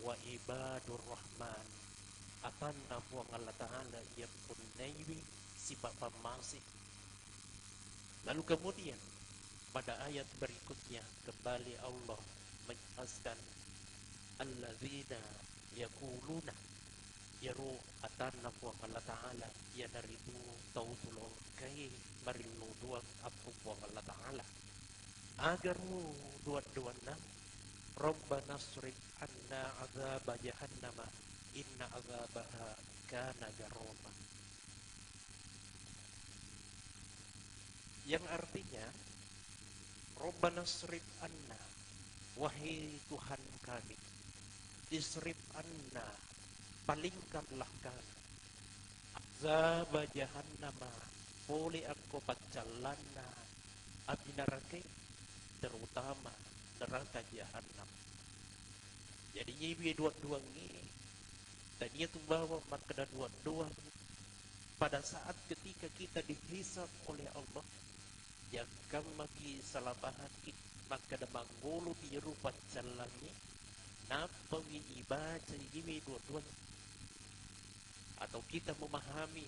wa ibadur rahman akan nabuang Allah Ta'ala yang punaiwi sifat pemasih. Lalu kemudian pada ayat berikutnya kembali Allah menjelaskan alladzina yaquluna yaru atanna wa Allah Ta'ala yanaridu tautulong kay marillu duang apu wa Allah Ta'ala agar mu dua-duana Rabbana srif anna azaba jahannama inna azabaha kana garoma, yang artinya Rabbana srif anna, wahai Tuhan kami, isrif anna, palingkanlah kami azaba jahannama, boleh aku pacalana abdi neraka, terutama neraka jahannam. Jadi nyibi dua-dua ini tadinya tu bawa maka dua-dua pada saat ketika kita dihisab oleh Allah yang magi salabahan kita maka da manggolo biru pacalangi napa wi ibaca nyibi dua-dua, atau kita memahami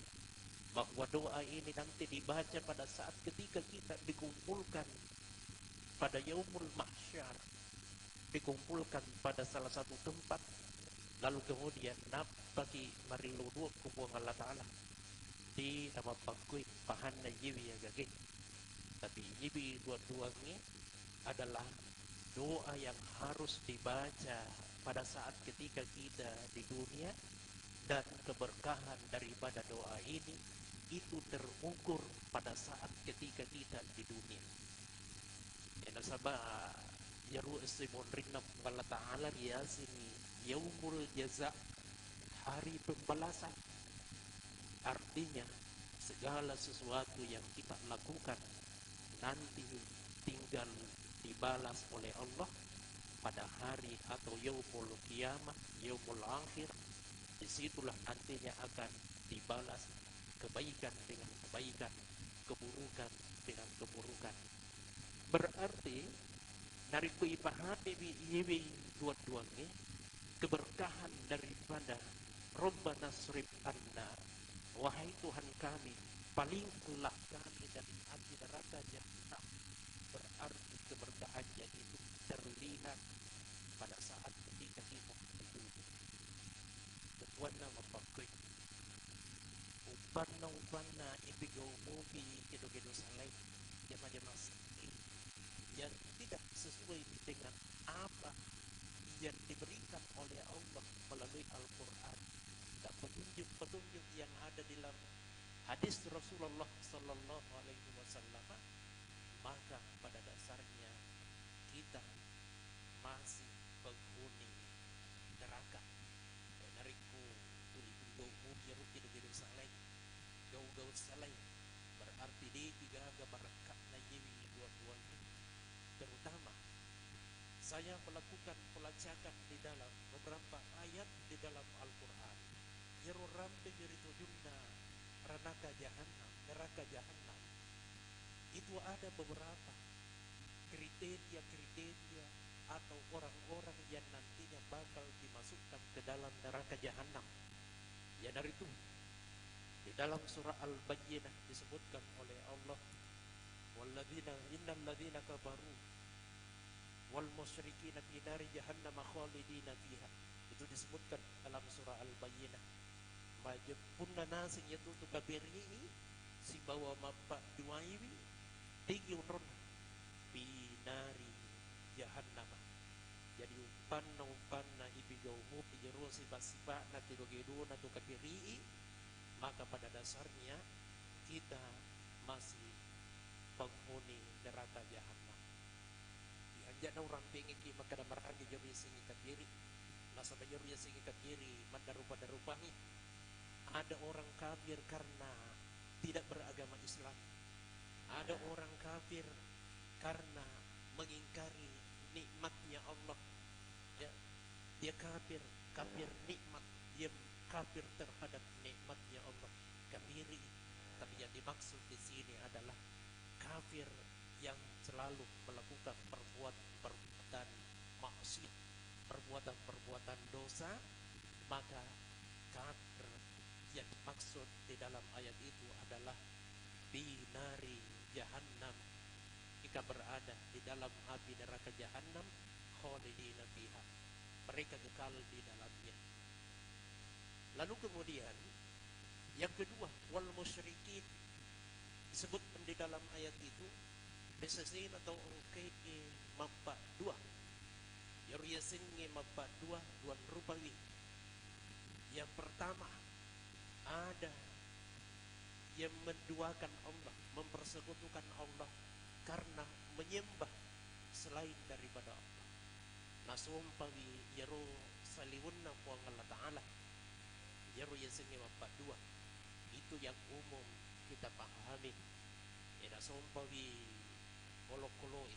bahwa doa ini nanti dibaca pada saat ketika kita dikumpulkan pada yaumul mahsyar, dikumpulkan pada salah satu tempat, lalu kemudian bagi marilu dua kubuang Allah Ta'ala di nama pangkui pahanna jiwi ya gage. Tapi jiwi dua-dua ini adalah doa yang harus dibaca pada saat ketika kita di dunia, dan keberkahan daripada doa ini itu terukur pada saat ketika kita di dunia. Ya nasabah yaru istimonrinna Allah Ta'ala ya sini yaumul jaza, hari pembalasan. Artinya segala sesuatu yang kita lakukan nanti tinggal dibalas oleh Allah pada hari atau yaumul kiamah, yaumul akhir. Disitulah nantinya akan dibalas kebaikan dengan kebaikan, keburukan dengan keburukan. Berarti dari kuipahami bihi dua-duanya keberkahan daripada Rabbana srif anna, wahai Tuhan kami, palingkanlah kami dari api neraka jahannam. Berarti keberkahannya itu terlihat pada saat ketika kita hidup. Ketuana mapakoy upanna ibigo mubi kido-kido salay jama-jama sikit yang tidak sesuai dengan apa yang diberikan oleh Allah melalui Al-Quran dan petunjuk-petunjuk yang ada dalam hadis Rasulullah Sallallahu Alaihi Wasallam, maka pada dasarnya kita masih penghuni neraka. Nariku tuli-tuli gau kido-kido salay gau-gau salay, berarti di tiga barakat na yiwi dua-duanya. Terutama saya melakukan pelacakan di dalam beberapa ayat di dalam Al-Quran. Yaruram bejeritu junna ranaka jahannam, neraka jahannam. Itu ada beberapa kriteria atau orang-orang yang nantinya bakal dimasukkan ke dalam neraka jahannam. Ya dari itu di dalam surah Al-Bayyinah disebutkan oleh Allah, walladzina innal ladzina kafaru wal musyrikina fi nari jahannam khalidina fiha. Itu disebutkan dalam surah Al-Bayyinah. Majpunna nasing yaitu kabiri si bawa mapa duaiwi tinggi unron fi nari jahannam. Jadi umpanna ibigaumu pijeru sipa-sipa na tirogedu na tu kabiri, maka pada dasarnya kita masih penghuni neraka jahannam. Dianjak na orang pengen ki maka da maragi jori singi kadiri. Nasa jori singi kadiri madarupa-darupa ni. Ada orang kafir karena tidak beragama Islam. Ada orang kafir karena mengingkari nikmatnya Allah. Ya, dia kafir nikmat, dia kafir terhadap nikmatnya Allah, kafiri. Tapi yang dimaksud di sini adalah kafir yang selalu melakukan perbuatan maksiat, perbuatan-perbuatan dosa dosa, maka kafir yang dimaksud di dalam ayat itu adalah binari jahannam. Jika berada di dalam api neraka jahannam, khalidina fiha, mereka kekal di dalamnya. Lalu kemudian yang kedua, wal musyrikin, disebutkan di dalam ayat itu besasin atau ongkai mabba dua. Yuriyasin mabba dua duan rupawi. Yang pertama, ada yang menduakan Allah, mempersekutukan Allah karena menyembah selain daripada Allah. Nasumpawi yaro saliwunna puang Allah Ta'ala, yaro yasingi mabba dua. Itu yang umum kita pahami. Nasumpawi kolok-koloi,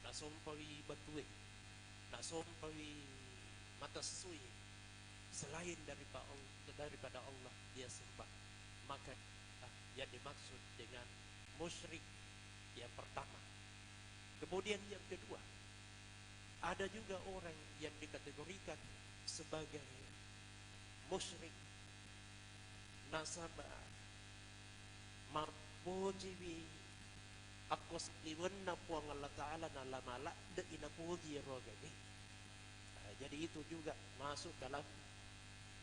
nasumpawi batui, nasumpawi matasui, selain daripada Allah dia sembah. Maka yang dimaksud dengan musyrik yang pertama. Kemudian yang kedua, ada juga orang yang dikategorikan sebagai musyrik nasaba marpojiwi akos liwenna puang Allah Ta'ala na lamala de inapuji rogani. Jadi itu juga masuk dalam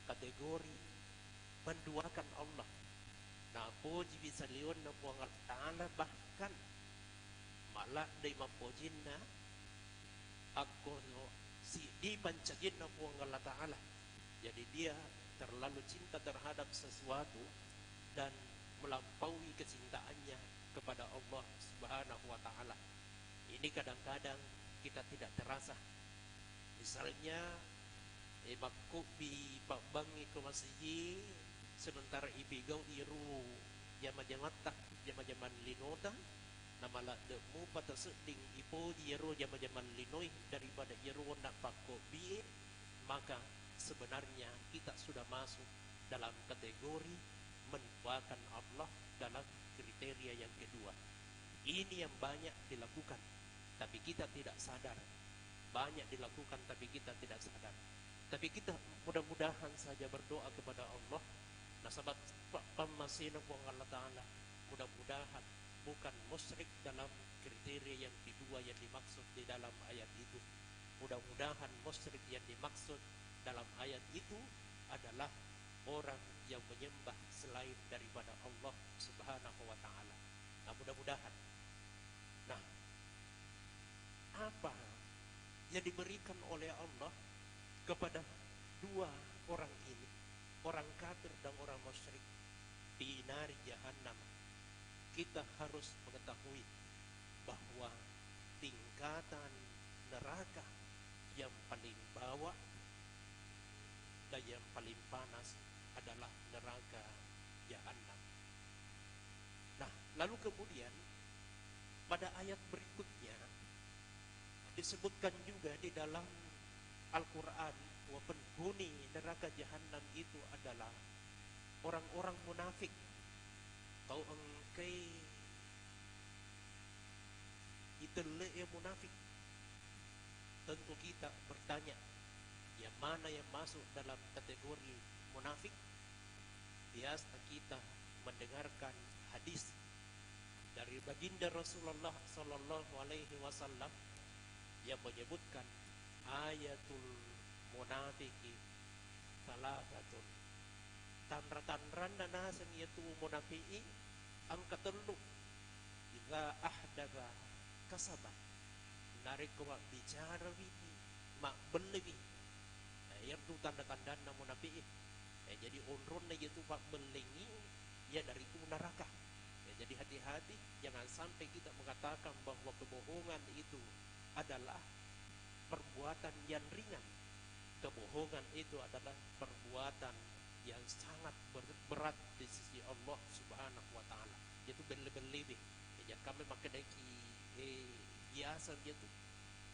kategori menduakan Allah. Nah, puji bisa liun na puang Allah Ta'ala, bahkan malah de mapojinna aku si di pancagin na puang Allah Ta'ala. Jadi dia terlalu cinta terhadap sesuatu dan melampaui kecintaannya kepada Allah Subhanahu wa Ta'ala. Ini kadang-kadang kita tidak terasa. Misalnya makubi pagbangi ko masihi sementara ibigau iru jama-jamata jama-jaman linota namala demu pataseding ipo iru jama-jaman linoi daripada iru nak pakobi, maka sebenarnya kita sudah masuk dalam kategori menduakan Allah dalam kriteria yang kedua. Ini yang banyak dilakukan tapi kita tidak sadar. Banyak dilakukan tapi kita tidak sadar. Tapi kita mudah-mudahan saja berdoa kepada Allah. Nasabat pamasina po Allah Ta'ala, mudah-mudahan bukan musyrik dalam kriteria yang kedua yang dimaksud di dalam ayat itu. Mudah-mudahan musyrik yang dimaksud dalam ayat itu adalah orang yang menyembah selain daripada Allah Subhanahu wa Ta'ala. Nah, mudah-mudahan. Nah, apa yang diberikan oleh Allah kepada dua orang ini, orang kafir dan orang musyrik, di nari jahannam? Kita harus mengetahui bahwa tingkatan neraka yang paling bawah dan yang paling panas adalah neraka jahannam. Nah, lalu kemudian pada ayat berikutnya disebutkan juga di dalam Al-Quran bahwa penghuni neraka jahannam itu adalah orang-orang munafik. Kau engkai itele yang munafik. Tentu kita bertanya, yang mana yang masuk dalam kategori munafik? Biasa kita mendengarkan hadis dari baginda Rasulullah sallallahu alaihi wasallam yang menyebutkan ayatul munafiki salafatun. Tanra-tanran nasan yaitu munafiki ang katulog idza ahdatha kasaba narik ko bicara wini mak belewi. Yang tu tanda-tanda na munafiki. Jadi onron na yaitu pak belengi ya dari itu neraka. Jadi hati-hati, jangan sampai kita mengatakan bahwa kebohongan itu adalah perbuatan yang ringan. Kebohongan itu adalah perbuatan yang sangat berat di sisi Allah Subhanahu wa Ta'ala. Yaitu berlebih-lebih. Jadi kami makadaki biasa gitu.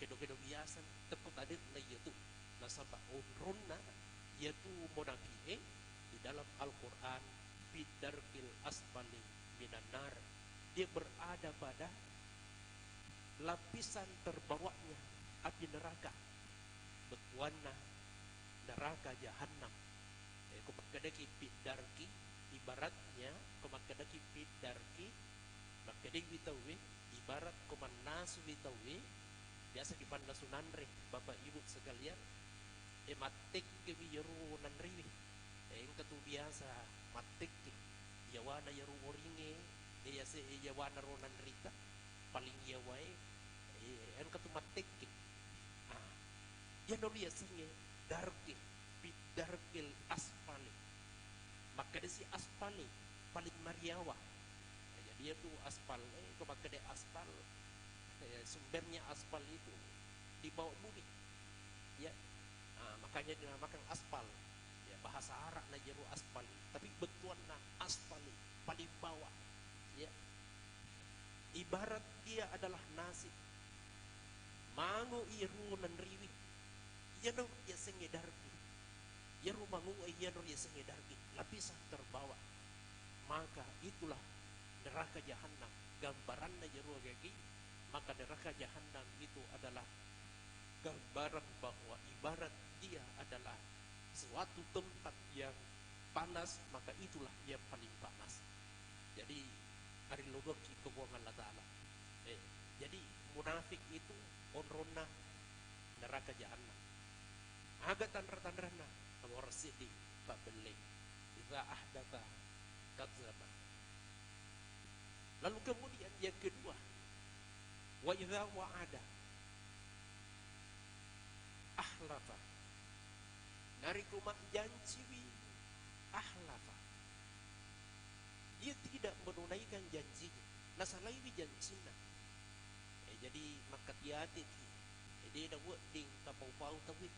Kedo-kedo biasa tekut adit na yaitu nasabah unrunna yaitu munafik di dalam Al-Quran bidarkil asfali minan nar. Dia berada pada lapisan terbawahnya api neraka. Betuanna neraka jahanam. Kumakadaki pidarki ibaratnya kumakadaki pidarki makading bitawi ibarat kumanas bitawi biasa dipandang sunanre bapak ibu sekalian matik kami yaru nanriwi yang katu biasa matik yawana yaru oringe ya se yawana ronan rita paling yawai yang katu matik ya no biasanya darki bidarkil aspali maka si aspali paling mariawa dia tuh aspal kemakade aspal sumbernya aspal itu di bawah bumi ya makanya dinamakan aspal ya bahasa Arab na jeru aspal tapi betuan na aspal paling bawah ya ibarat dia adalah nasi mangu iru nan riwi ya no ya sengedarki ya rumangu ya no ya sengedarki lapisan terbawa maka itulah neraka jahanam gambarannya jeru gagi maka neraka jahanam itu adalah gambaran bahwa ibarat dia adalah suatu tempat yang panas maka itulah yang paling panas jadi hari lodoki kebuangan Allah Ta'ala jadi munafik itu onrona neraka jahanam agak tandra-tandrana warsidi babeli idza ahdatha kadzaba. Lalu kemudian yang kedua, wa idza wa'ada ahlafa. Dari rumah janji ahlafa. Dia tidak menunaikan janjinya. Nasalaiwi janjinya. Jadi maka hati-hati. Dia dah buat ding tapau-pau tawit.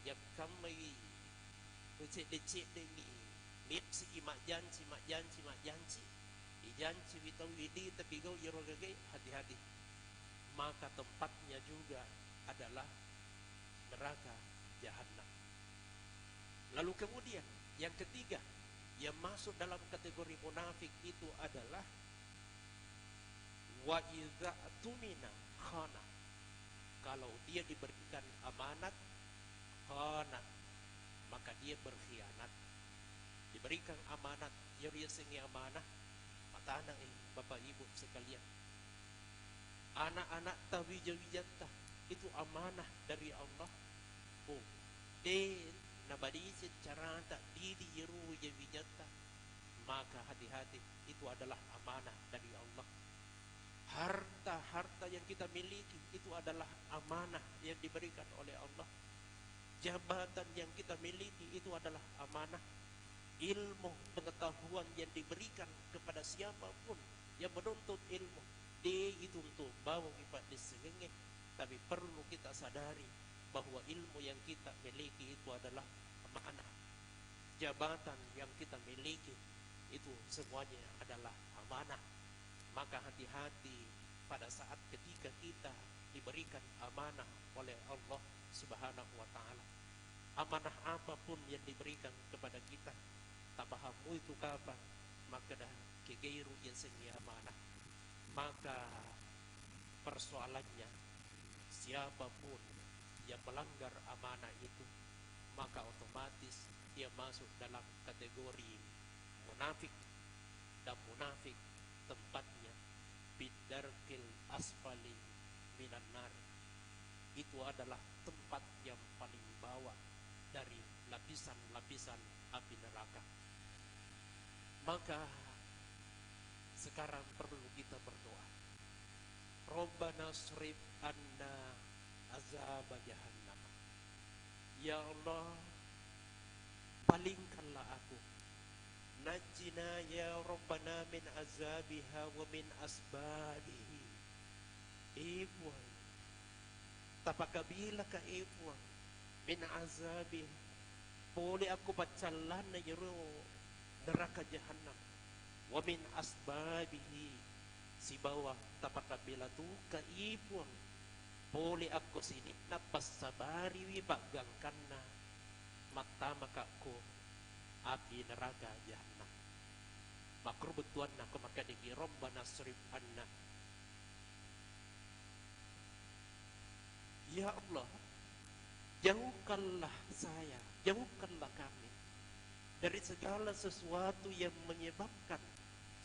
Jab kami becek-becek dengi. Mip si mak janji. Janji kita widi tapi kau yerogage hati-hati maka tempatnya juga adalah neraka jahanam. Lalu kemudian yang ketiga yang masuk dalam kategori munafik itu adalah wa idza tumina khana. Kalau dia diberikan amanat khana maka dia berkhianat. Diberikan amanat dia sengi amanah tanah bapak ibu sekalian anak-anak tawijawiyata itu amanah dari Allah nabadi secara tak diri yeru jawijata maka hati-hati itu adalah amanah dari Allah. Harta yang kita miliki itu adalah amanah yang diberikan oleh Allah. Jabatan yang kita miliki itu adalah amanah. Ilmu pengetahuan yang diberikan kepada siapapun yang menuntut ilmu dia itu untuk bawa kita disengenge tapi perlu kita sadari bahwa ilmu yang kita miliki itu adalah amanah. Jabatan yang kita miliki itu semuanya adalah amanah. Maka hati-hati pada saat ketika kita diberikan amanah oleh Allah Subhanahu wa ta'ala. Amanah apapun yang diberikan kepada kita tabahamu itu kapan maka dah kegairu yang sengi amanah maka persoalannya siapapun yang melanggar amanah itu maka otomatis dia masuk dalam kategori munafik dan munafik tempatnya bidarkil asfali minan nar itu adalah tempat yang paling bawah dari lapisan-lapisan api neraka. Maka sekarang perlu kita berdoa. Rabbana srif anna azab jahannam. Ya Allah, palingkanlah aku. Najjina ya Rabbana min azabiha wa min asbabihi. Ibuan. Tapakabila ka ibuan. Min azabiha. Boleh aku pacalan na yero neraka jahanam wa min asbabihi si bawah tapakabila tu kaipuang boleh aku sini napas sabari wi bagangkan na mata makaku api neraka jahanam makru betuan na kumaka digi Rabbana srif anna. Ya Allah, Jauhkanlah saya, jauhkanlah kami dari segala sesuatu yang menyebabkan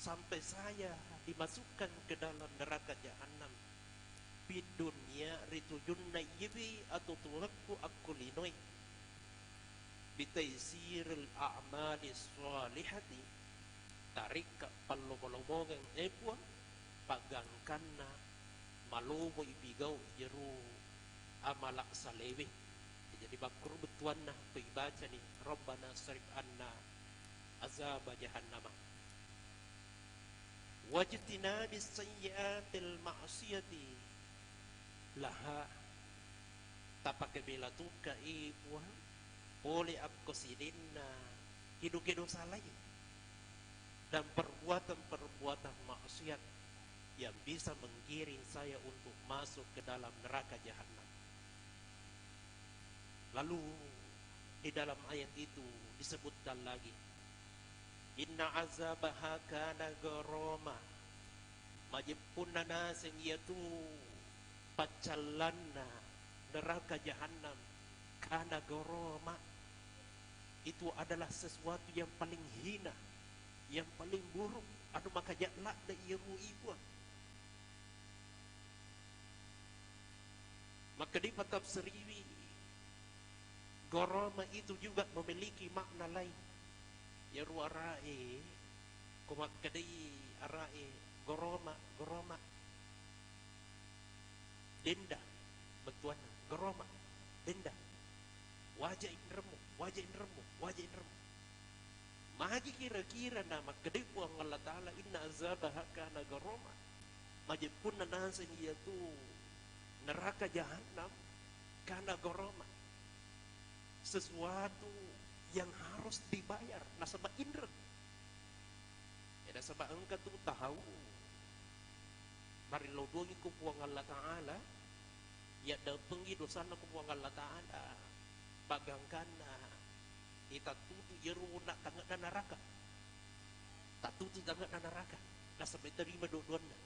sampai saya dimasukkan ke dalam neraka jahanam. Di dunia ritujunna yibi atau tuwakku akulinoi bitaisiril a'mali salihati tarik palomolomongan epua pagangkanna malumo ibigau jeru amalak salewe. Jadi bakur betuan na ibaca ni Rabbana sarif anna azab jahannam wajtina bis sayyiatil ma'siyati laha tapakabila tuka ibuha oleh abkosidin na hidup-hidup salah dan perbuatan-perbuatan maksiat yang bisa menggiring saya untuk masuk ke dalam neraka jahanam. Lalu di dalam ayat itu disebutkan lagi, inna azabaha kana garoma majibpunna nasing yaitu pacalanna neraka jahanam kana garoma itu adalah sesuatu yang paling hina, yang paling buruk. Anu maka jalak da iru ibu. Maka di tafsiriwi goroma itu juga memiliki makna lain. Ya ruarae kumak kadai arae goroma denda betuan goroma denda wajah inremu magi kira-kira nama kadai puang Allah Ta'ala inna azabaha kana goroma majipun nasin yaitu neraka jahanam kana goroma sesuatu yang harus dibayar nasabah indra ya nasabah engkau tuh tahu bari lodongi ku puang Allah Ta'ala ya dapengi dosana ku puang Allah Ta'ala bagangkana itatutu yeruna tangga dan neraka tatutu tangga dan neraka nasabah terima dua-duanya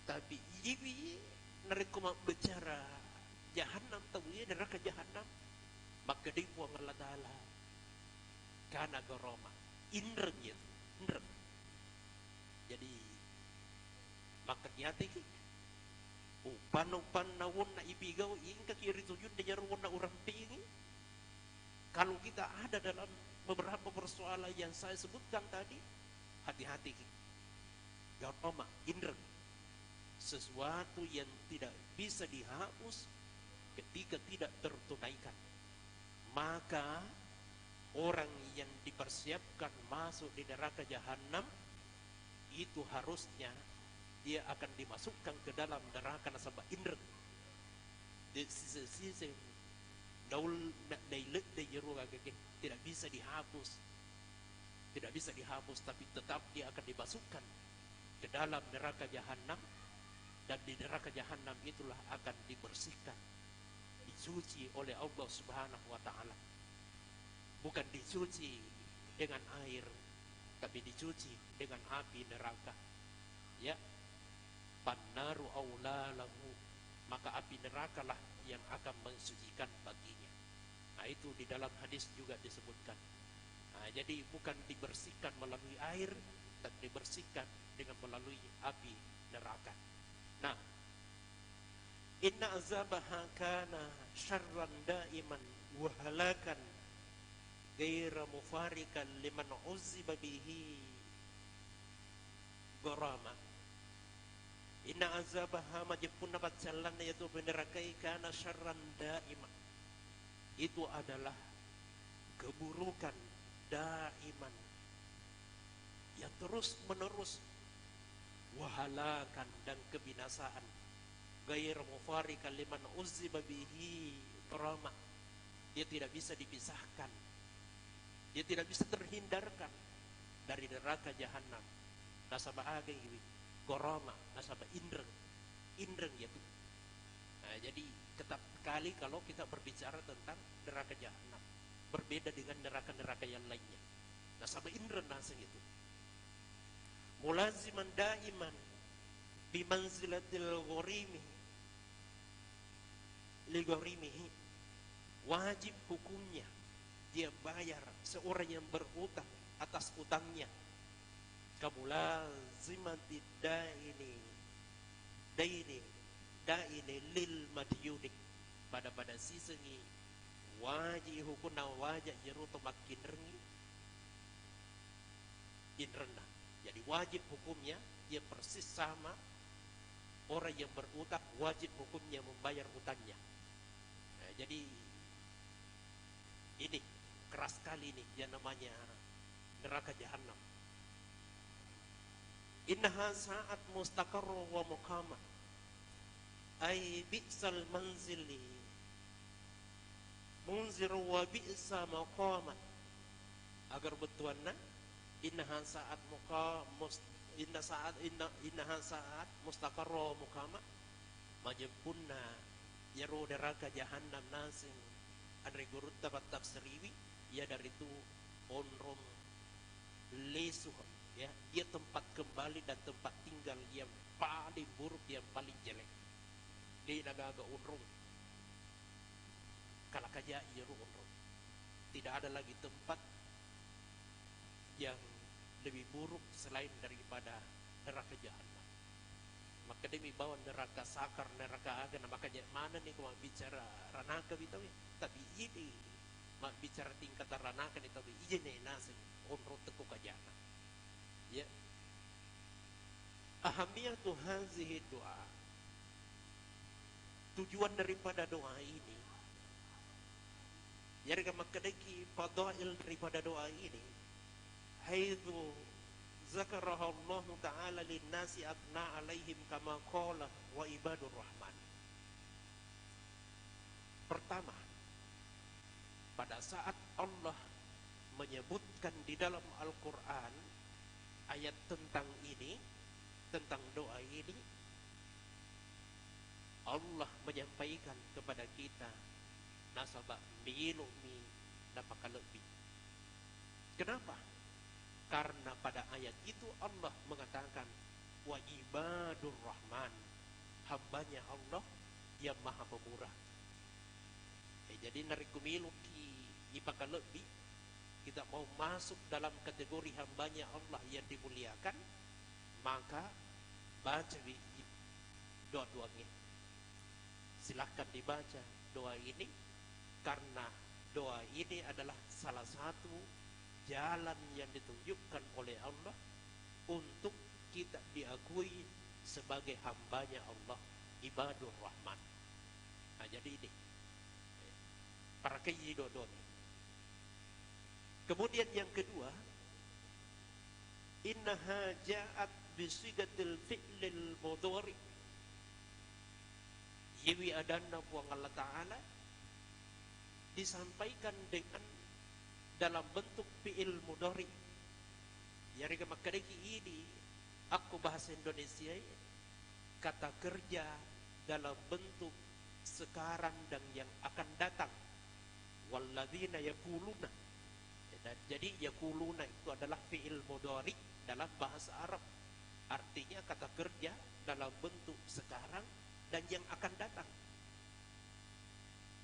tapi iwi narikuma bicara jahanam tahu ya neraka jahanam maka di puang Allah Ta'ala kana goroma indreng ya indreng jadi maka nyati upan nawon na ibigau ingka kiri tujun dia na orang pingi kalau kita ada dalam beberapa persoalan yang saya sebutkan tadi hati-hati goroma indreng sesuatu yang tidak bisa dihapus ketika tidak tertunaikan. Maka orang yang dipersiapkan masuk di neraka jahanam itu harusnya dia akan dimasukkan ke dalam neraka nasabah indra di sisi daul dailet tidak bisa dihapus tapi tetap dia akan dimasukkan ke dalam neraka jahanam dan di neraka jahanam itulah akan dibersihkan dicuci oleh Allah Subhanahu wa Ta'ala. Bukan dicuci dengan air, tapi dicuci dengan api neraka. Ya, pannaru aulalahu, maka api neraka lah yang akan mensucikan baginya. Nah, itu di dalam hadis juga disebutkan. Nah, jadi bukan dibersihkan melalui air, tapi dibersihkan dengan melalui api neraka. Nah, inna azabaha kana syarran daiman wa halakan gaira mufarikan liman uzziba bihi gorama. Inna azabaha majipun dapat jalan yaitu benerakai kana syarran daiman. Itu adalah keburukan daiman yang terus menerus, wahalakan dan kebinasaan, gair mufarikan liman uzziba bihi gorama. Dia tidak bisa dipisahkan, dia tidak bisa terhindarkan dari neraka jahanam. Nasabah ageng goroma, nasabah indreng yaitu. Nah, jadi ketat sekali kalau kita berbicara tentang neraka jahanam, berbeda dengan neraka-neraka yang lainnya. Nasabah indreng naseng itu. Mulaziman daiman bimanzilatil ghorimi li ghorimihi. wajib hukumnya dia bayar seorang yang berhutang atas utangnya. Kamulazimati daini lil madyuni, pada sisengi wajib hukuna wajib jeruto makin rengi rendah. Jadi wajib hukumnya dia persis sama orang yang berutang, wajib hukumnya membayar utangnya. Nah, jadi ini keras sekali nih yang namanya neraka jahanam. Innaha sa'at mustaqarra wa muqama, ay bi'sal manzili munzir wa bi'sa maqama. Agar betuanna innaha sa'at innaha sa'at mustaqarra wa muqama, majempunna yaro neraka jahanam nasin andre gurut dapat tafsiriwi ya dari itu onrom lesuh, ya dia tempat kembali dan tempat tinggal yang paling buruk, yang paling jelek di nagaga unrum kalakaja iru unrum. Tidak ada lagi tempat yang lebih buruk selain daripada neraka jahanam. Maka demi bawa neraka sakar, neraka agan, makanya mana nih kalau bicara ranaka bitaw ya, tapi ini mak bicara tingkat ranaka nih, tapi ini nasi unrum teku kajana. Ya, ahamiyatu hazihi doa, tujuan daripada doa ini, jadi makadaki fadail daripada doa ini, haitsu zakaraha Allah Ta'ala linnasi atna alaihim kama qala wa ibadur rahman. Pertama, pada saat Allah menyebutkan di dalam Al-Quran ayat tentang ini, tentang doa ini, Allah menyampaikan kepada kita nasabah minumi napaka lebih. Kenapa? Karena pada ayat itu Allah mengatakan wa ibadur rahman, hambanya Allah yang maha pemurah. Jadi narikumiluki ipaka lebih, kita mau masuk dalam kategori hambanya Allah yang dimuliakan, maka baca doa-doanya. Silahkan dibaca doa ini, karena doa ini adalah salah satu jalan yang ditunjukkan oleh Allah untuk kita diakui sebagai hambanya Allah, ibadur rahman. Nah, jadi ini para kayidodoni. Kemudian yang kedua, innaha ja'at bisigatil fi'lil mudhari, yiwi adanna buang Allah Ta'ala disampaikan dengan dalam bentuk fi'il mudhari. Jadi makadaki ini aku bahasa Indonesia kata kerja dalam bentuk sekarang dan yang akan datang. Walladzina yaquluna. Jadi yaquluna itu adalah fi'il mudhari dalam bahasa Arab. Artinya kata kerja dalam bentuk sekarang dan yang akan datang.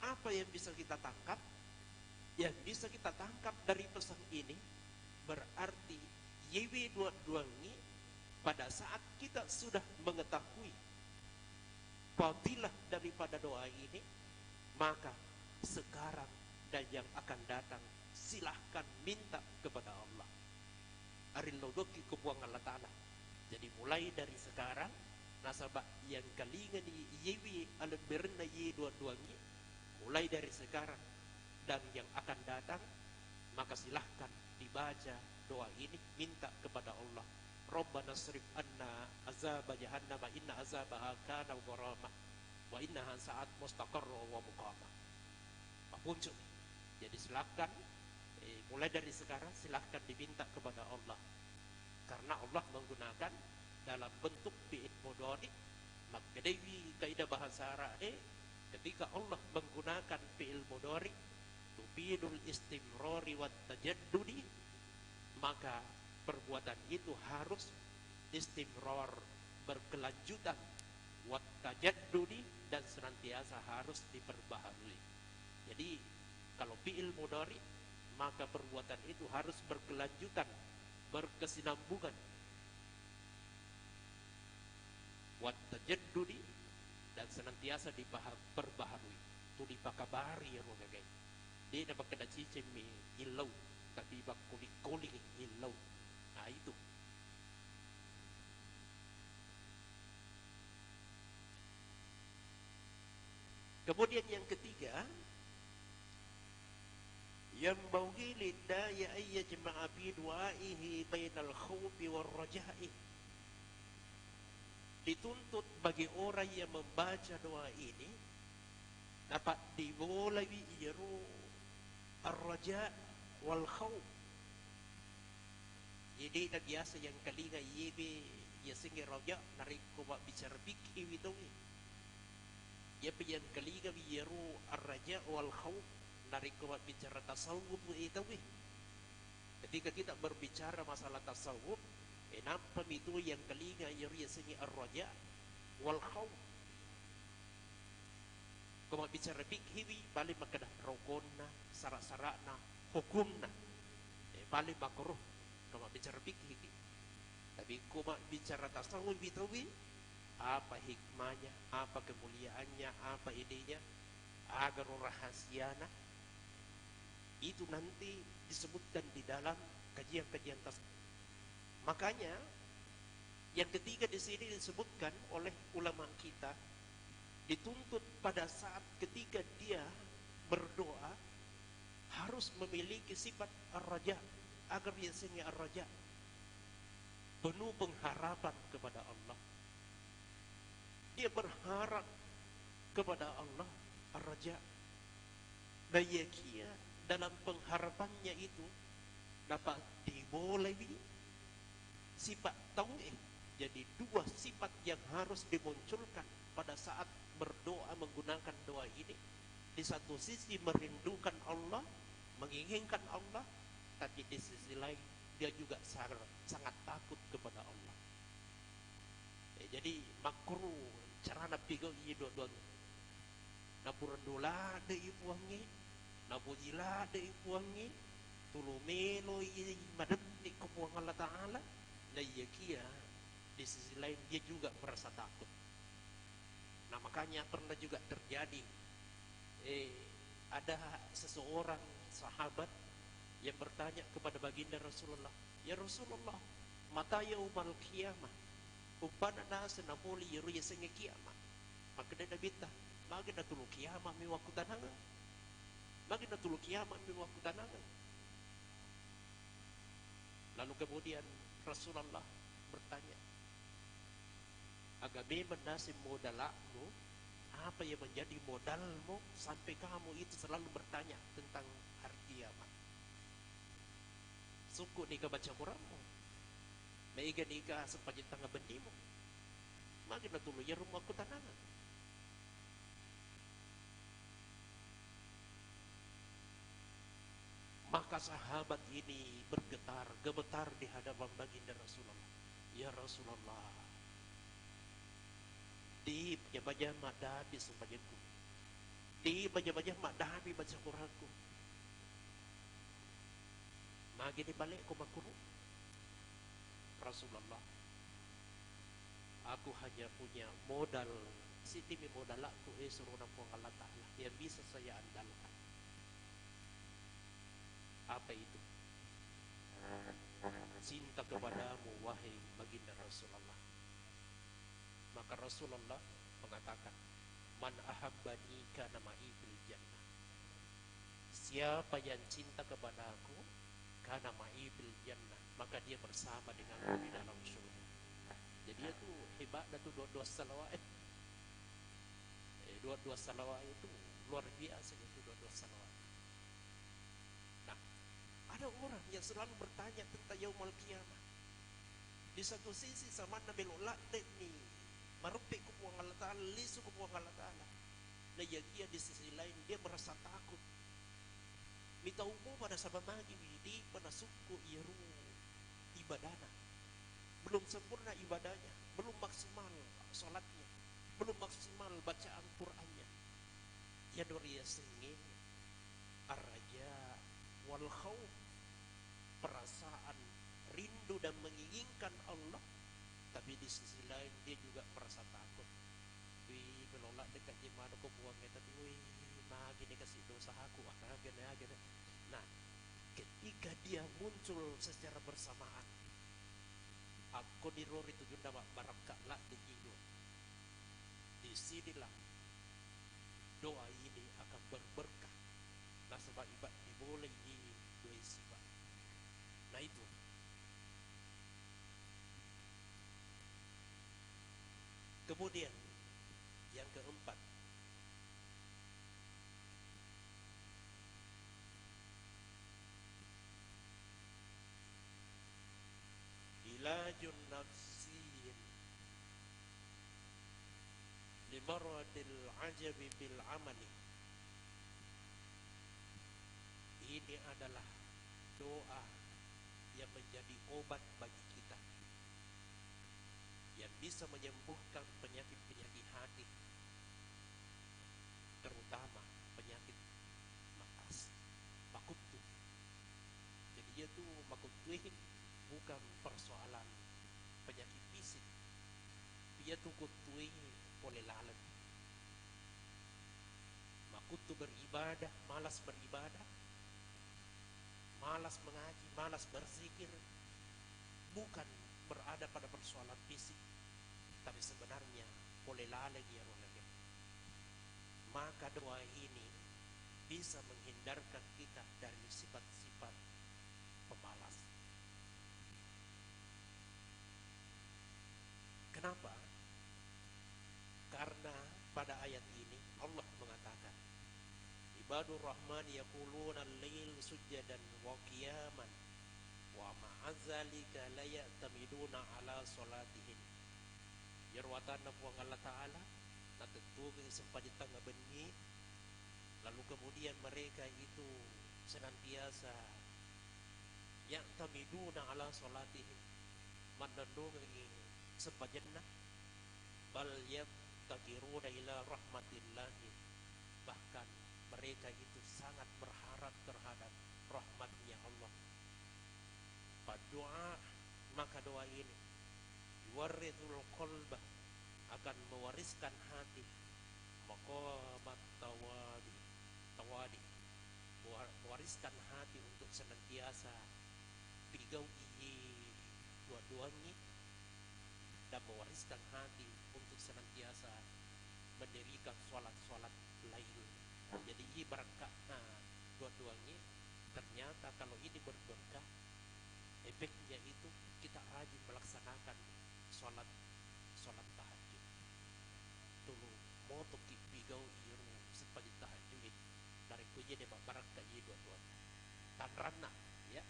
Apa yang bisa kita tangkap? Yang bisa kita tangkap dari pesan ini berarti yewi dua-duanya pada saat kita sudah mengetahui fadilah daripada doa ini, maka sekarang dan yang akan datang silahkan minta kepada Allah. Arilodoki kebuang Allah Ta'ala. Jadi mulai dari sekarang nasabah yang kalingan yewi alam berna ye dua-duanya, mulai dari sekarang dan yang akan datang, maka silahkan dibaca doa ini, minta kepada Allah. Rabbana srif anna azab jahannam inna azabaha kana gharama wa innaha sa'at mustaqarra wa muqama. Muncul. Jadi silahkan mulai dari sekarang silahkan diminta kepada Allah, karena Allah menggunakan dalam bentuk fi'il mudhari. Maka dari kaidah bahasa Arab ketika Allah menggunakan fi'il mudhari tufidul istimrari wat tajaddudi, maka perbuatan itu harus istimrar, berkelanjutan, wat tajaddudi, dan senantiasa harus diperbaharui. Jadi fi'il mudhari, maka perbuatan itu harus berkelanjutan, berkesinambungan. Wat tajaddudi, dan senantiasa diperbaharui. Tuli pakabari ya roga gay. Di na bakada cicim mi ilaw, tapi bak kuling ilaw. Nah itu. Kemudian yang ketiga, yang bauhi lidaya ayyajma'a bi du'aihi bainal khawfi war raja'i. Dituntut bagi orang yang membaca doa ini dapat dimulai iru ar-raja wal khawf. Jadi na biasa yang kalinga yebe ya singi raja narik ko bicara bikhi itu. Ya yang kalinga iru ar-raja wal khawf narik ko bicara tasawuf itu. Ketika kita berbicara masalah tasawuf, nampak itu yang kalinga iru ya singi ar-raja wal khawf. Kung bicara bikhiwi, bali magkada rokonna, sara-sarana, hukumna. Bali makruh kung bicara bikhiwi. Tapi kung bicara tasawuf bitawi, apa hikmahnya, apa kemuliaannya, apa idenya, agar rahasiana, itu nanti disebutkan di dalam kajian-kajian tasawuf. Makanya yang ketiga di sini disebutkan oleh ulama kita, dituntut pada saat ketika dia berdoa harus memiliki sifat ar-raja, agar biasanya ar-raja penuh pengharapan kepada Allah. Dia berharap kepada Allah, ar-raja. Bayakia dalam pengharapannya itu dapat dimulai sifat tauhid. Jadi dua sifat yang harus dimunculkan pada saat berdoa menggunakan doa ini. Di satu sisi merindukan Allah, menginginkan Allah, tapi di sisi lain dia juga sangat takut kepada Allah. Jadi makruh cara nabi go dua-dua. Napuran dola de ipuangi, nabujila de ipuangi, tulumelo i madam di kepuang Allah Ta'ala. Na yakia di sisi lain dia juga merasa takut. Nah makanya pernah juga terjadi ada seseorang sahabat yang bertanya kepada baginda Rasulullah, ya Rasulullah, mata yaumal qiyamah, upana nasa namuli yiru yasengi kiamat. Maka dia nabita, magi natulu kiamat mi waktu tanangan, magi natulu kiamat mi waktu tanangan. Lalu kemudian Rasulullah bertanya, agame menasib modalmu, apa yang menjadi modalmu sampai kamu itu selalu bertanya tentang hari kiamat. Suku nika baca Quranmu, meiga nika sepanjang tangga bendimu, magi natulu ya rumahku tanangan. Maka sahabat ini gemetar di hadapan baginda Rasulullah. Ya Rasulullah, di baca mak dabi sepanjangku, di baca mak dabi baca Quranku. Magi ni balik ko makuru. Rasulullah, aku hanya punya modal, sitimi modal aku suruh nampung Allah Ta'ala yang bisa saya andalkan. Apa itu? Cinta kepadamu wahai baginda Rasulullah. Maka Rasulullah mengatakan, man ahabbani kana ma'i fil jannah. Siapa yang cinta kepada aku, kana ma'i fil jannah, maka dia bersama denganku di dalam surga. Jadi itu hebat itu dua salawat. Dua salawat itu luar biasa, itu dua salawat. Nah, ada orang yang selalu bertanya tentang yaumul qiyamah. Di satu sisi sama nabi ulak ni marupik ko po ang Allah Ta'ala, liso ko po ang Allah Ta'ala. Na yagia di sisi lain dia merasa takut. Mitau mo pada sabamagi di panasuko iru ibadana. Belum sempurna ibadahnya, belum maksimal salatnya, belum maksimal bacaan Qur'annya. Ya doriya singin ar-raja rindu dan menginginkan Allah, tapi di sisi lain dia juga merasa takut. Wih, menolak dekat gimana kau buangnya, tapi wih, nah gini kasih dosa aku, gini. Nah, ketika dia muncul secara bersamaan, aku di rori itu juga barakah lah di jiwa. Disinilah doa ini akan berberkah. Nah, sebab ibadah dimulai di dua sifat. Nah itu. Kemudian yang keempat, ilajun nafsin limaradil ajabi bil amali. Ini adalah doa yang menjadi obat bagi kita, yang bisa menyembuhkan penyakit-penyakit hati, terutama penyakit makas, makutu. Jadi dia tuh makutu bukan persoalan penyakit fisik, dia tuh kutui oleh lalat. Makutu beribadah, malas beribadah, malas mengaji, malas berzikir, bukan berada pada persoalan fisik, tapi sebenarnya oleh lalat ya roh. Maka doa ini bisa menghindarkan kita dari sifat-sifat pemalas. Kenapa? Karena pada ayat ini Allah mengatakan, ibadur rahman yaquluna al-lail sujjadan wa qiyaman wa ma'azzalika la ya'tamiduna ala salatihim. Yarwatan nabuang Allah Ta'ala na tentu sempat di tengah bengi, lalu kemudian mereka itu senantiasa ya'tamiduna ala salatihim, mandandungi sempajanna, bal yattaqiruna ila rahmatillahi, bahkan mereka itu sangat berharap terhadap rahmatnya Allah. Doa, maka doa ini yuwarithul qalba, akan mewariskan hati, maqamat tawadi, mewariskan hati untuk senantiasa bigau dua-duanya, dan mewariskan hati untuk senantiasa mendirikan sholat-sholat lain. Jadi ini berkah. Nah, dua-duanya ternyata kalau ini berberkah, efeknya itu kita rajin melaksanakan sholat tahajud. Tulu moto kipigau iru sepanjang tahajud dari kuya deh berkah ini dua-duanya. Tanrana ya.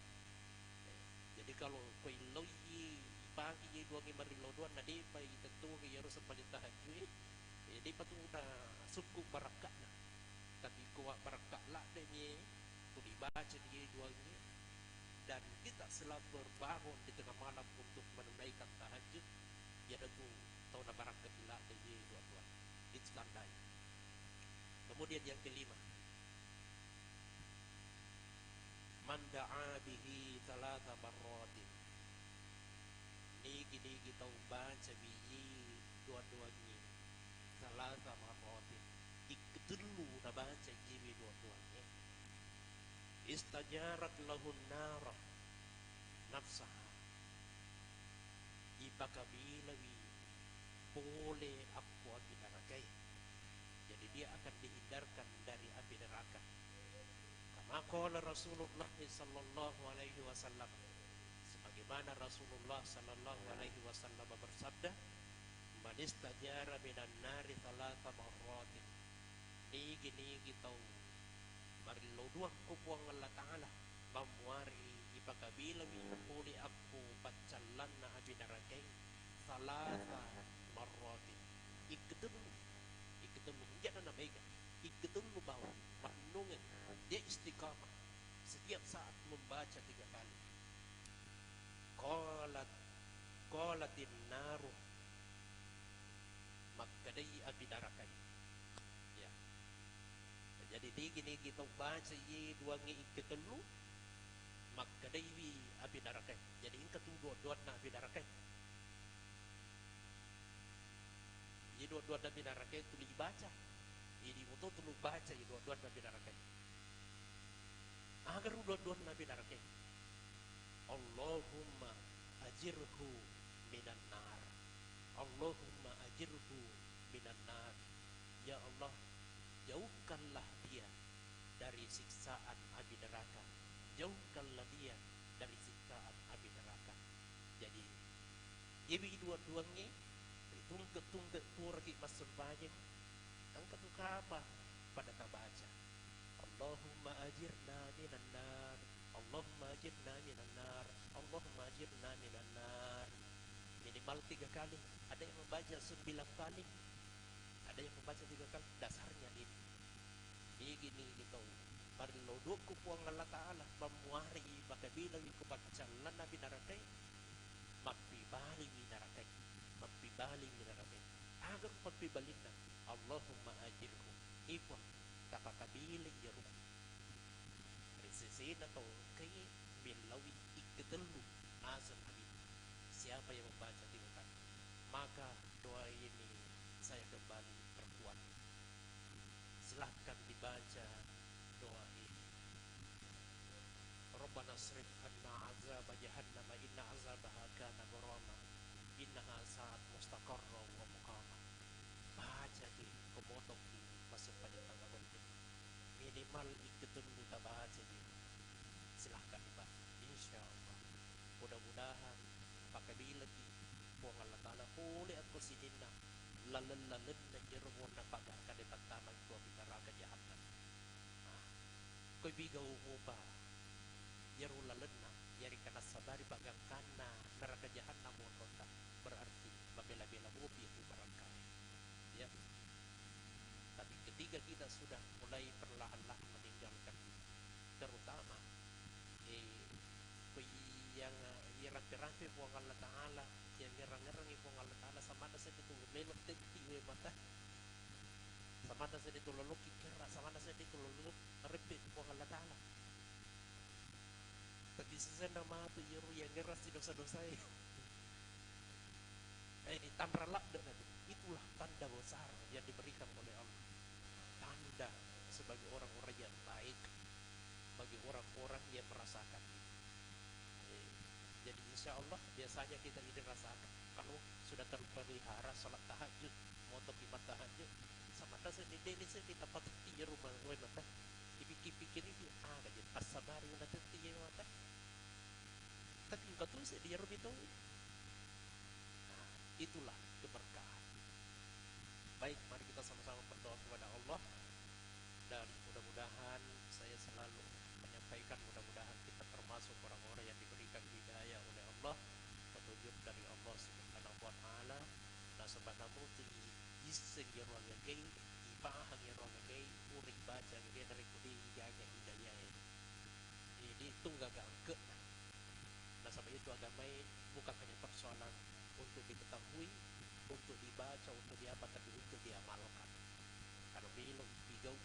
Jadi kalau koi loyi pagi dua ngimari loduan nadi pagi tentu iru sepanjang tahajud. Jadi patu udah suku barakah nah. Tapi kuat barakah lah deh tu dibaca di dua ini, dan kita selalu berbangun di tengah malam untuk menunaikan tahajud. Ya tentu tahu na barakah lah deh dua. Itu tandanya. Kemudian yang kelima, man da'a bihi thalatha marratin. Nigi kita baca bihi dua-duanya thalatha marratin. Ikutulu na baca jibi dua-duanya. Istajarat lahun nara nafsaha. Ipakabilawi boleh aku api nerakai. Jadi dia akan dihindarkan dari api neraka. Kama qala Rasulullah sallallahu alaihi wasallam, sebagaimana Rasulullah sallallahu alaihi wasallam bersabda, man istajara minan nari thalatha marratin. Nigi tau mariloduang kupuang Allah Ta'ala mamuari ipakabilang puli aku pacalan na abi narakai thalatha marratin. Iketemu jangan nabega, iketemu bahwa maknungan dia istiqamah setiap saat membaca 3 kali. Qalatin naru, makadai abi narakai. Ya. Jadi gini kita baca ye dua ngi iketelu, magkadaywi abi neraka. Jadi ingka tu dua-dua na abi neraka. Jadi dua-dua na abi neraka itu dibaca. Ini untuk tulu baca ini dua-dua na abi neraka. Agar dua-dua na abi neraka. Allahumma ajirhu minan nar. Allahumma ajirhu minan nar. Ya Allah, jauhkanlah dia dari siksaan api neraka. Jauhkanlah dia dari siksaan api neraka. Jadi, ibi dua-duanya tunggu turki masul banyak. Ang katukapa pada tabaca. Allahumma ajirna minan nar. Allahumma ajirna minan nar. Allahumma ajirna minan nar. Minimal 3 kali. Ada yang membaca 9 kali. Ada yang membaca 3 kali. Dasarnya ini. Ini gini gitu. Parlodok ko po ang Allah Ta'ala. Mamuari makabilang ko pagsalan na binarakai. Magpibali binarakai. Magpibali binarakai. Agar pagpibalik na. Allahumma ajirku. Ipon. Takakabilang yaruk. Resisi na to. Kaya milawi ikatelu. Asal habib. Siapa yang membaca 3 kali. Maka doa ini saya kembali perkuat. Silahkan dibaca doa ini. Rabbana srif anna azab jahannam inna azabaha kana gharama innaha sa'at mustaqarra wa muqama. Baca di komotok di masuk pada tangga penting. Minimal ikutun kita baca di. Silahkan dibaca. Insyaallah. Mudah-mudahan pakai bilagi buang Allah Ta'ala boleh aku sidina lalen-lalen na jerumon na pagaka di pagtamang ko pinaraga jahatan. Ko'y bigaw mo ba yaro lalen na yari ka nasabari bagangkan na naraga jahatan mo nota berarti mabela-bela mo itu barangkali ya. Tapi ketika kita sudah mulai perlahan-lahan meninggalkan terutama yang rapi-rapi po ang Allah Ta'ala yang ngerang-ngerang po ang Allah Ta'ala sama na sa dito lelok tiwe mata sama na sa dito lelok kikira sama na sa dito lelok repit po ang Allah Ta'ala. Tapi sesuai nama itu yang ngeras di dosa-dosa tamralak dengan itulah tanda besar yang diberikan oleh Allah. Tanda sebagai orang-orang yang baik bagi orang-orang yang merasakan itu. Jadi insya Allah biasanya kita ini rasakan kalau sudah terpelihara salat tahajud, motor ibadah tahajud, sama ada sendiri di tempat di rumah gue mata, dipikir-pikir ini ada jadi asabar yang nanti di mata, tapi betul sih di rumah itu, nah, itulah keberkahan. Baik, mari kita sama-sama berdoa kepada Allah dan mudah-mudahan saya selalu menyampaikan mudah-mudahan kita termasuk orang-orang yang diberikan hidayah oleh Allah, petunjuk dari Allah Subhanahu wa taala. Na sabana mo ti iseng yang gay, ibahang yang gay, uring baca dia dari kudi jaga hidayah. Ini itu gak angke. Nah sampai itu agamai bukan hanya persoalan untuk diketahui, untuk dibaca, untuk diapa, tapi untuk diamalkan. Kalau bilang bigau.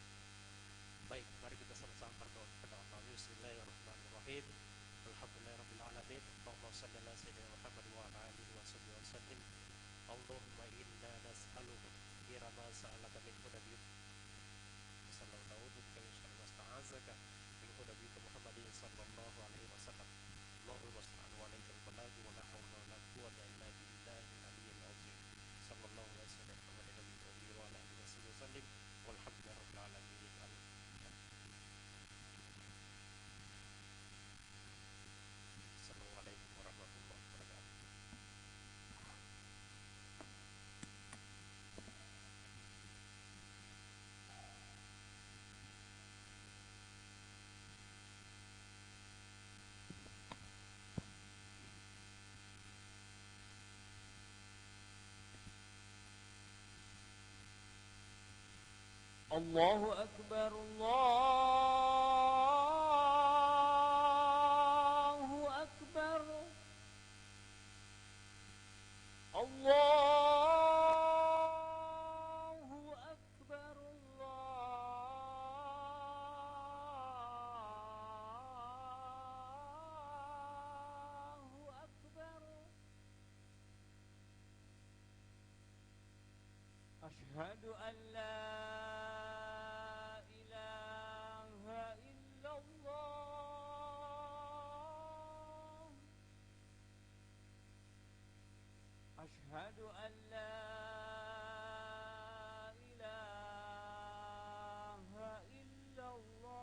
Baik, mari kita sama-sama berdoa kepada Allah. Bismillahirrahmanirrahim. Alhamdulillahirabbil alamin. Allahumma shalli ala sayyidina Muhammad wa ala alihi wa sallim. Allahumma inna nas'aluka khairan ma sa'alaka min nabiyyik sallallahu alaihi wa sallam wasta'azaka min nabiyyik Muhammadin sallallahu alaihi wasallam. Allahumma salli wa alaikal balagh wa la hawla wa la quwwata illa billahil aliyyil azim. Sallallahu alaihi wa sallam wa ala alihi wa sallim. Walhamdulillahirabbil alamin. الله أكبر الله أكبر الله أكبر. الله أكبر. أشهد أن لا إله إلا الله أشهد أن لا إله إلا الله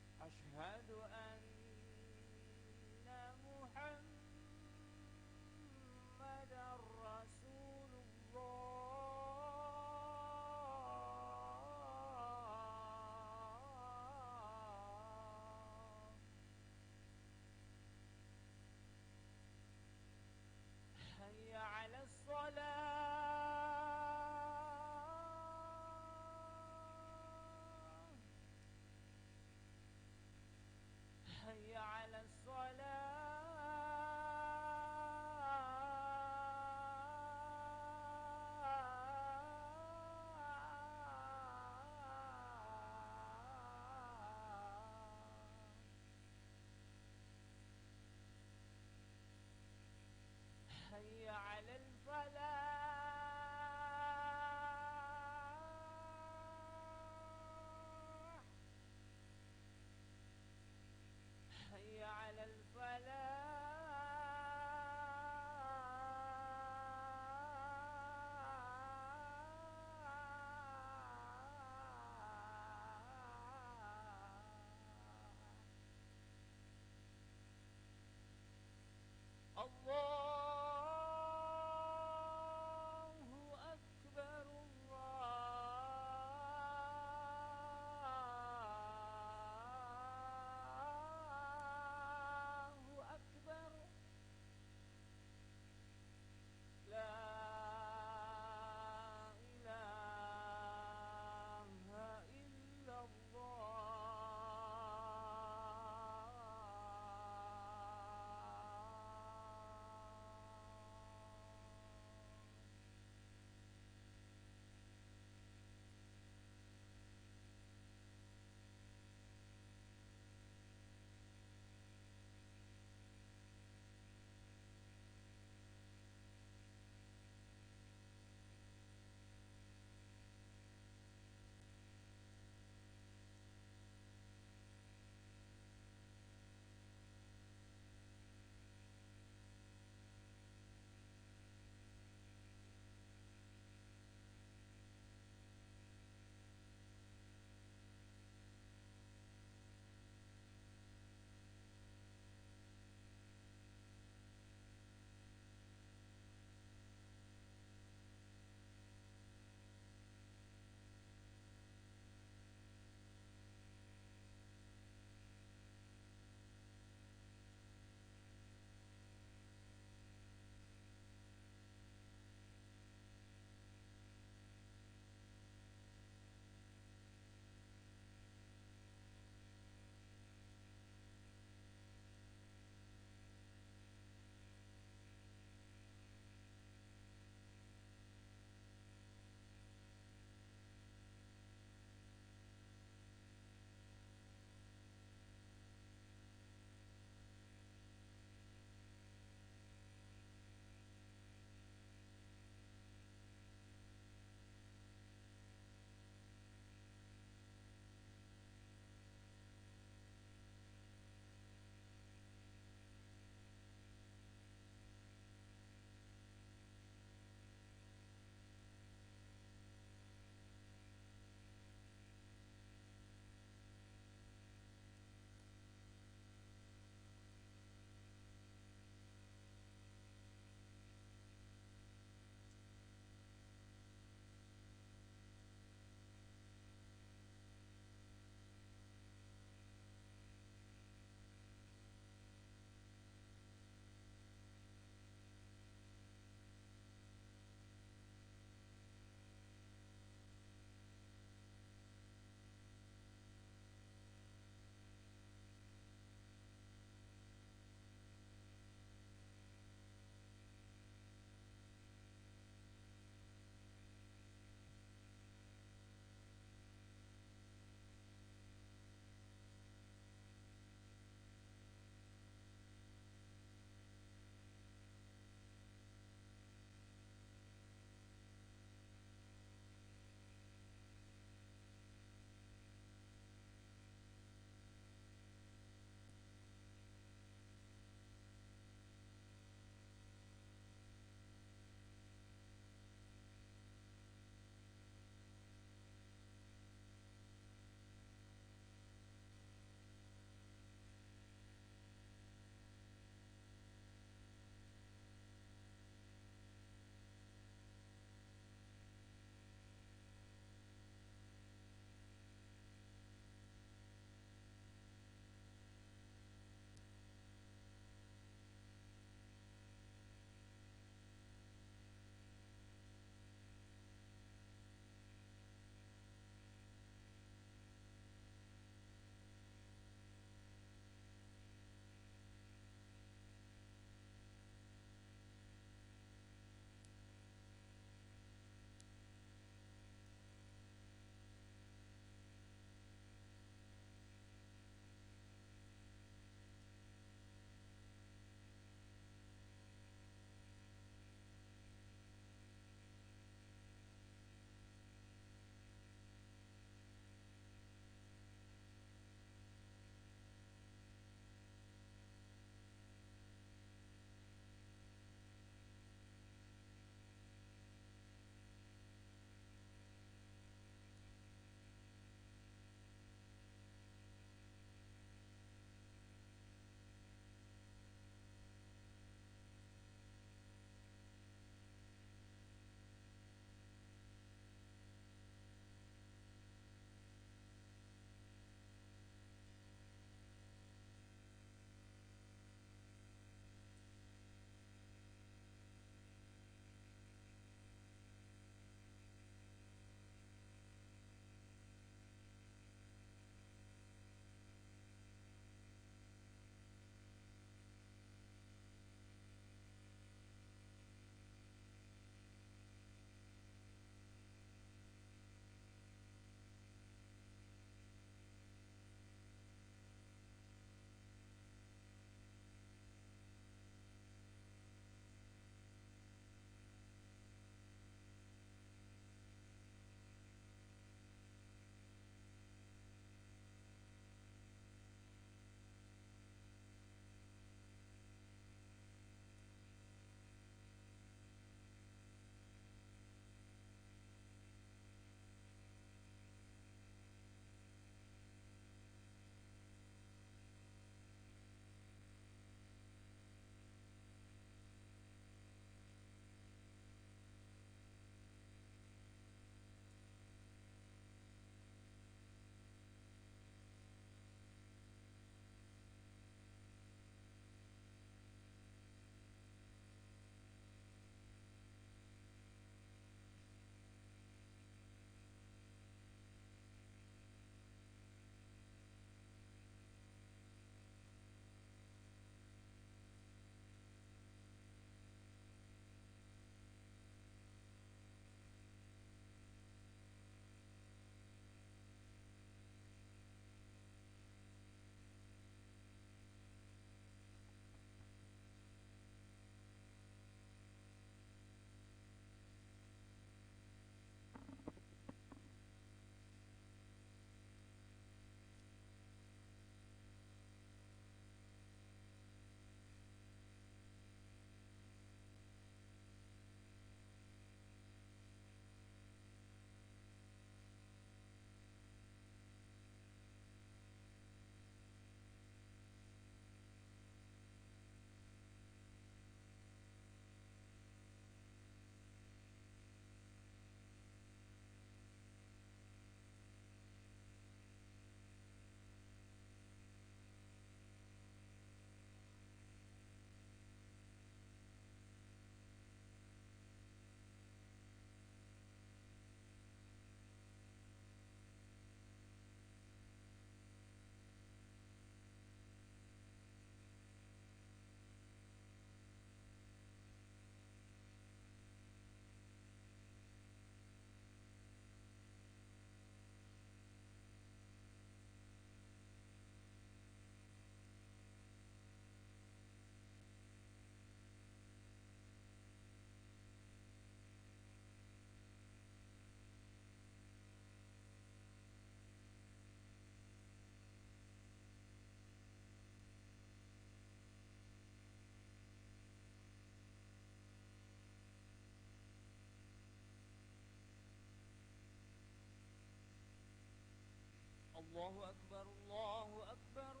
الله أكبر الله أكبر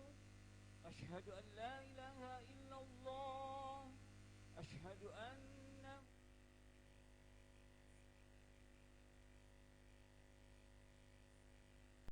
أشهد أن لا إله إلا الله أشهد أن